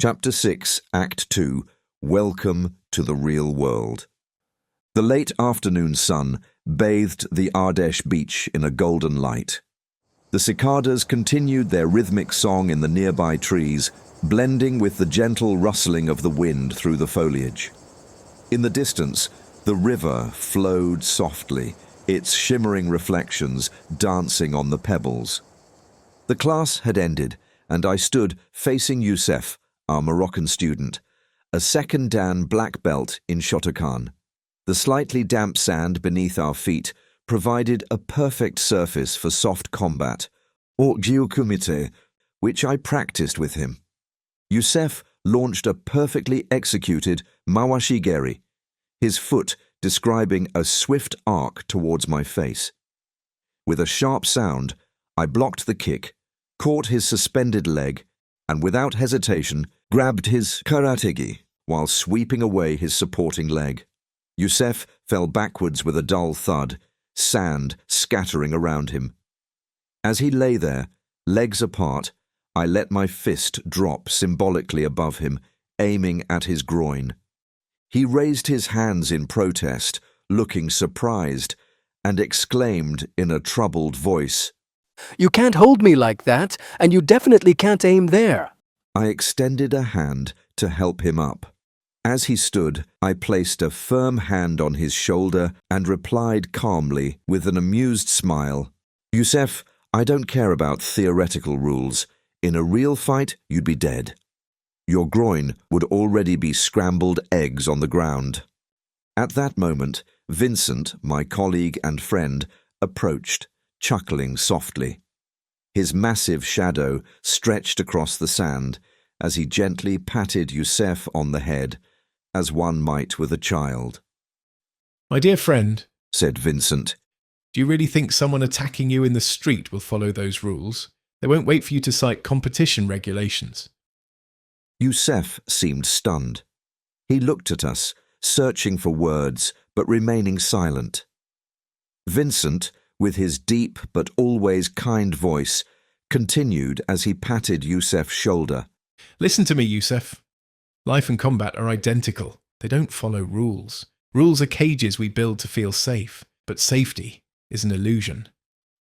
Chapter 6, Act 2, Welcome to the Real World. The late afternoon sun bathed the Ardèche beach in a golden light. The cicadas continued their rhythmic song in the nearby trees, blending with the gentle rustling of the wind through the foliage. In the distance, the river flowed softly, its shimmering reflections dancing on the pebbles. The class had ended, and I stood facing Youssef, our Moroccan student, a second Dan black belt in Shotokan. The slightly damp sand beneath our feet provided a perfect surface for soft combat, or gyukumite, which I practiced with him. Youssef launched a perfectly executed mawashigeri, his foot describing a swift arc towards my face. With a sharp sound, I blocked the kick, caught his suspended leg, and without hesitation grabbed his karategi while sweeping away his supporting leg. Youssef fell backwards with a dull thud, sand scattering around him. As he lay there, legs apart, I let my fist drop symbolically above him, aiming at his groin. He raised his hands in protest, looking surprised, and exclaimed in a troubled voice, "You can't hold me like that, and you definitely can't aim there." I extended a hand to help him up. As he stood, I placed a firm hand on his shoulder and replied calmly, with an amused smile, "Youssef, I don't care about theoretical rules. In a real fight, you'd be dead. Your groin would already be scrambled eggs on the ground." At that moment, Vincent, my colleague and friend, approached, chuckling softly. His massive shadow stretched across the sand as he gently patted Youssef on the head, as one might with a child. "My dear friend," said Vincent, "do you really think someone attacking you in the street will follow those rules? They won't wait for you to cite competition regulations." Youssef seemed stunned. He looked at us, searching for words, but remaining silent. Vincent, with his deep but always kind voice, continued as he patted Youssef's shoulder. "Listen to me, Youssef. Life and combat are identical. They don't follow rules. Rules are cages we build to feel safe, but safety is an illusion.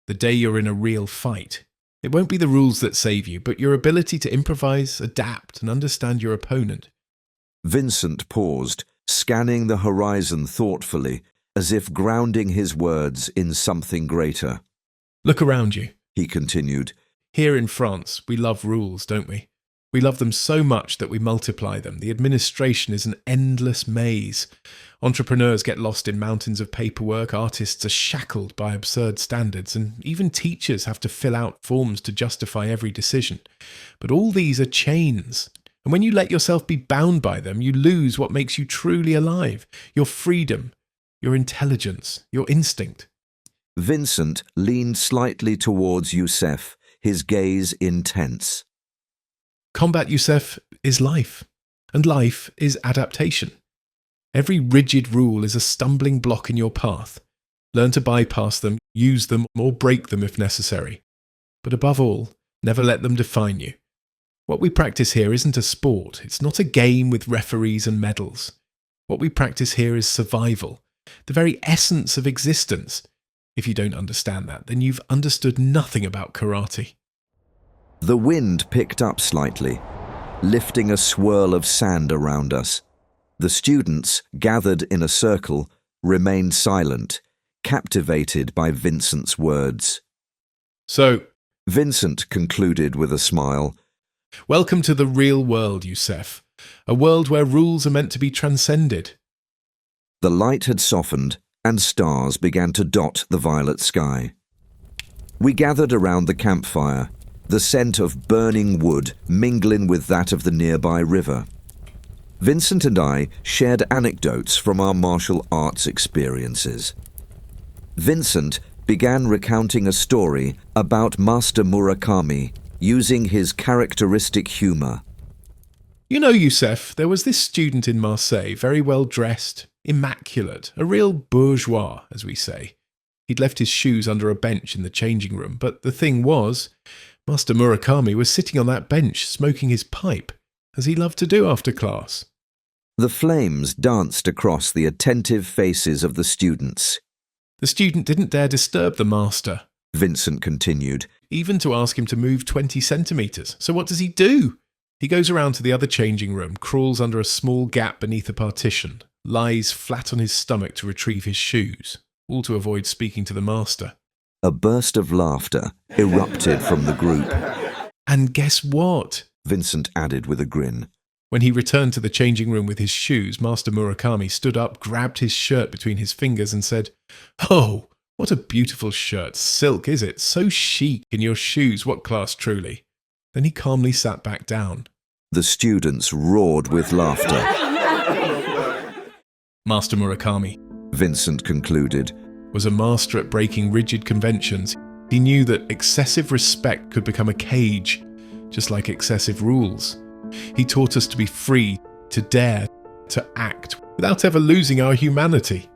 The day you're in a real fight, it won't be the rules that save you, but your ability to improvise, adapt, and understand your opponent." Vincent paused, scanning the horizon thoughtfully, as if grounding his words in something greater. "Look around you," he continued. "Here in France, we love rules, don't we? We love them so much that we multiply them. The administration is an endless maze. Entrepreneurs get lost in mountains of paperwork, artists are shackled by absurd standards, and even teachers have to fill out forms to justify every decision. But all these are chains, and when you let yourself be bound by them, you lose what makes you truly alive: your freedom, your intelligence, your instinct." Vincent leaned slightly towards Youssef, his gaze intense. "Combat, Youssef, is life, and life is adaptation. Every rigid rule is a stumbling block in your path. Learn to bypass them, use them, or break them if necessary. But above all, never let them define you. What we practice here isn't a sport. It's not a game with referees and medals. What we practice here is survival, the very essence of existence. If you don't understand that, then you've understood nothing about karate." The wind picked up slightly, lifting a swirl of sand around us. The students, gathered in a circle, remained silent, captivated by Vincent's words. "So," Vincent concluded with a smile, "welcome to the real world, Youssef. A world where rules are meant to be transcended." The light had softened, and stars began to dot the violet sky. We gathered around the campfire, the scent of burning wood mingling with that of the nearby river. Vincent and I shared anecdotes from our martial arts experiences. Vincent began recounting a story about Master Murakami, using his characteristic humour. "You know, Youssef, there was this student in Marseille, very well dressed, immaculate, a real bourgeois, as we say. He'd left his shoes under a bench in the changing room, but the thing was, Master Murakami was sitting on that bench smoking his pipe. as he loved to do after class. The flames danced across the attentive faces of the students. The student didn't dare disturb the master, Vincent continued. even to ask him to move 20 centimetres. So what does he do? He goes around to the other changing room, crawls under a small gap beneath a partition, lies flat on his stomach to retrieve his shoes, all to avoid speaking to the master. A burst of laughter erupted from the group. And guess what? Vincent added with a grin. When he returned to the changing room with his shoes, Master Murakami stood up, grabbed his shirt between his fingers and said, "Oh, what a beautiful shirt. Silk, is it? So chic. In your shoes, what class truly." Then he calmly sat back down. The students roared with laughter. Master Murakami Vincent concluded. was a master at breaking rigid conventions. He knew that excessive respect could become a cage, just like excessive rules. He taught us to be free, to dare, to act, without ever losing our humanity.